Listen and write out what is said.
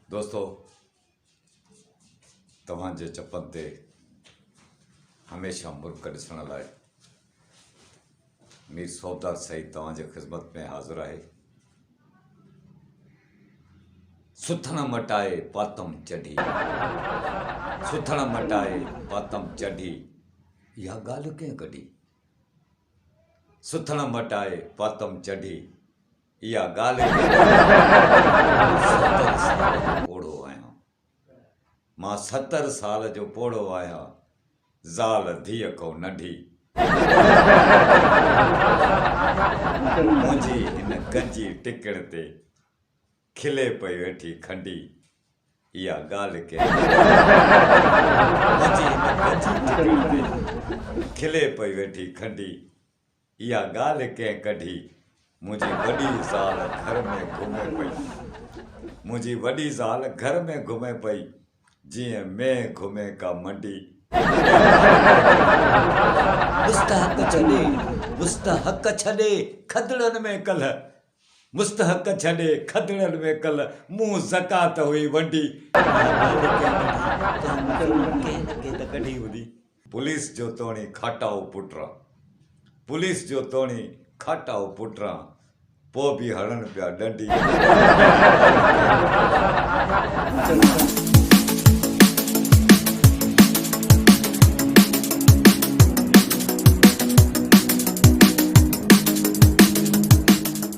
दोस्तों तव्हांजे चपनि ते हमेशह मुर्क ॾिसण लाइ मीर सौदार सईद तव्हांजे ख़िदमत में हाज़िर आहे। सुथण मटाए पातम चढ़ी, सुथण मटाए पातम चढ़ी, इहा ॻाल्हि कंहिं कढी? सुथण मटाए पातम चढ़ी, इहा ॻाल्हि पोड़ो आहियां मां 70 साल जो पोड़ो आहियां, ज़ाल धीअ को नंढी। मुंहिंजी हिन गंजी टिकण ते खिले पई वेठी खंडी, इहा ॻाल्हि कंहिं मुंहिंजी हिन गंजी टिकण ते खिले पई वेठी खंडी, इहा ॻाल्हि कंहिं कढी? मुंहिंजी वॾी ज़ाल घर में घुमे पई, मुंहिंजी वॾी ज़ाल घर में घुमे पई, जीअं मैं घुमे का मंडी। मुस्तहक छॾे, मुस्तहक छॾे खदड़नि में कल्ह, मुस्तहक छॾे खदड़नि में कल्ह मूं ज़कात हुई वंडी। कढी हूंदी पुलिस जो तोणी खाटाओ पुट्रा, पुलिस जो तोणी खाटाओ पुट्रा, पोइ बि हणनि पिया डंडी।